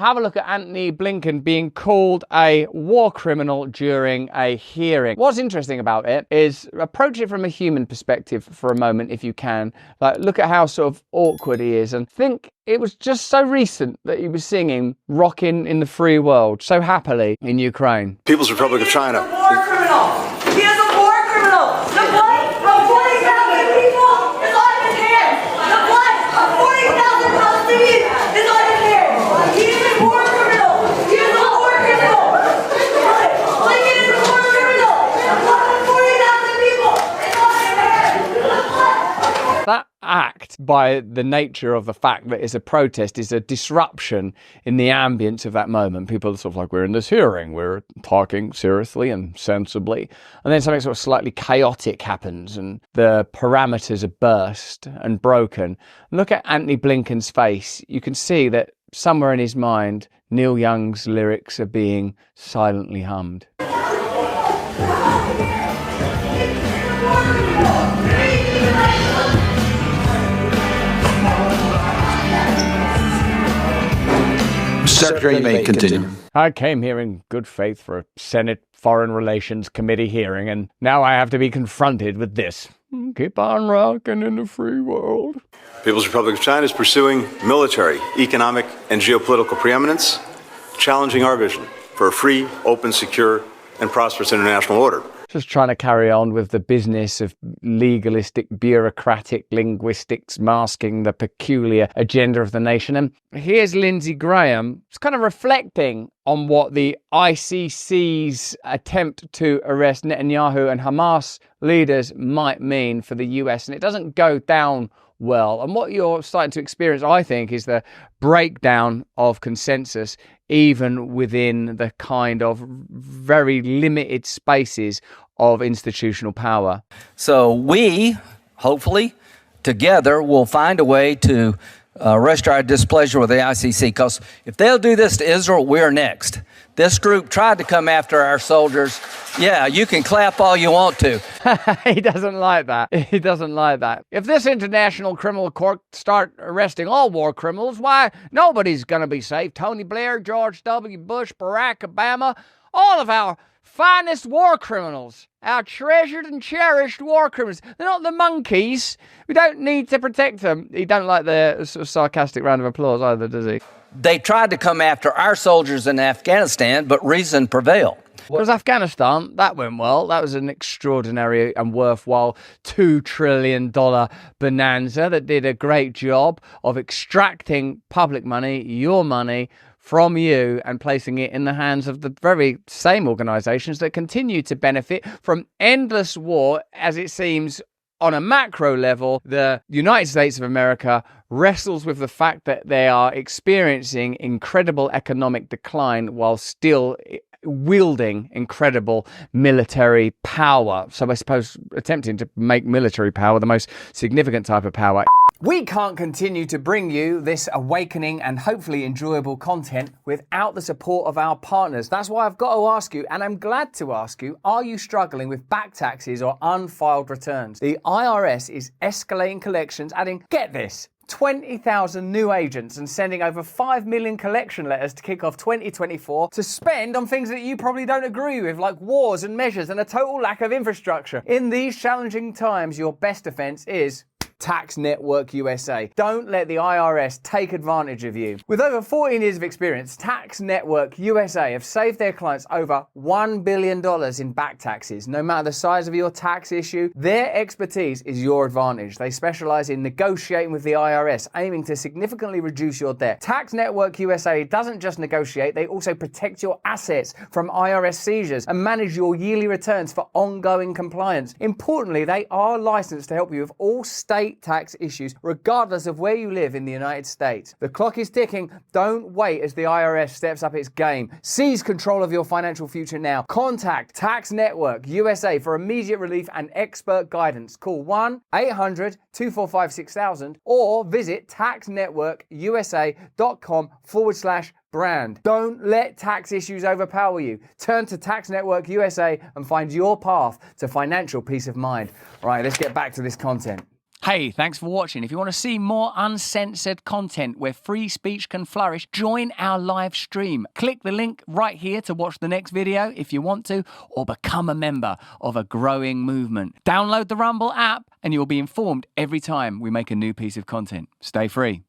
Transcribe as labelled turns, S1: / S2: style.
S1: Have a look at Antony Blinken being called a war criminal during a hearing. What's interesting about it is approach it from a human perspective for a moment if you can. Like, look at how sort of awkward he is and think it was just so recent that he was singing Rockin' in the Free World so happily in Ukraine.
S2: People's Republic of China.
S3: He's a war criminal. He is a war criminal. The blood of 40,000 people is on his hands. The blood of 40,000 Palestinians is on his hands. He is a war criminal. He is a war criminal. Blinken is a war criminal. The blood of 40,000 people is on his hands.
S1: That act, by the nature of the fact that it's a protest, is a disruption in the ambience of that moment. People are sort of like, we're in this hearing, we're talking seriously and sensibly, and then something sort of slightly chaotic happens and the parameters are burst and broken. Look at Antony Blinken's face. You can see that somewhere in his mind, Neil Young's lyrics are being silently hummed.
S2: Secretary, you may continue.
S1: I came here in good faith for a Senate Foreign Relations Committee hearing, and now I have to be confronted with this. Keep on rocking in the free world.
S2: People's Republic of China is pursuing military, economic, and geopolitical preeminence, challenging our vision for a free, open, secure, and prosperous international order.
S1: Just trying to carry on with the business of legalistic, bureaucratic linguistics masking the peculiar agenda of the nation. And here's Lindsey Graham. It's kind of reflecting on what the ICC's attempt to arrest Netanyahu and Hamas leaders might mean for the US. And it doesn't go down well. And what you're starting to experience, I think, is the breakdown of consensus, even within the kind of very limited spaces of institutional power.
S4: So we, hopefully, together will find a way to register our displeasure with the ICC, because if they'll do this to Israel, we're next. This group tried to come after our soldiers. Yeah, you can clap all you want to.
S1: He doesn't like that. He doesn't like that. If this international criminal court start arresting all war criminals, why, nobody's going to be safe. Tony Blair, George W. Bush, Barack Obama, all of our finest war criminals, our treasured and cherished war criminals. They're not the monkeys. We don't need to protect them. He don't like the sort of sarcastic round of applause either, does he?
S4: They tried to come after our soldiers in Afghanistan, but reason prevailed.
S1: Because Afghanistan, that went well. That was an extraordinary and worthwhile $2 trillion bonanza that did a great job of extracting public money, your money, from you and placing it in the hands of the very same organizations that continue to benefit from endless war. As it seems, on a macro level, the United States of America wrestles with the fact that they are experiencing incredible economic decline while still wielding incredible military power. So I suppose attempting to make military power the most significant type of power. We can't continue to bring you this awakening and hopefully enjoyable content without the support of our partners. That's why I've got to ask you, and I'm glad to ask you, are you struggling with back taxes or unfiled returns? The IRS is escalating collections, adding, get this, 20,000 new agents and sending over 5 million collection letters to kick off 2024 to spend on things that you probably don't agree with, like wars and measures and a total lack of infrastructure. In these challenging times, your best defense is Tax Network USA. Don't let the IRS take advantage of you. With over 14 years of experience, Tax Network USA have saved their clients over $1 billion in back taxes. No matter the size of your tax issue, their expertise is your advantage. They specialize in negotiating with the IRS, aiming to significantly reduce your debt. Tax Network USA doesn't just negotiate, they also protect your assets from IRS seizures and manage your yearly returns for ongoing compliance. Importantly, they are licensed to help you with all state tax issues, regardless of where you live in the United States. The clock is ticking. Don't wait as the IRS steps up its game. Seize control of your financial future now. Contact Tax Network USA for immediate relief and expert guidance. Call 1-800-245-6000 or visit taxnetworkusa.com/brand. Don't let tax issues overpower you. Turn to Tax Network USA and find your path to financial peace of mind. All right, let's get back to this content. Hey, thanks for watching. If you want to see more uncensored content where free speech can flourish, join our live stream. Click the link right here to watch the next video if you want to, or become a member of a growing movement. Download the Rumble app and you'll be informed every time we make a new piece of content. Stay free.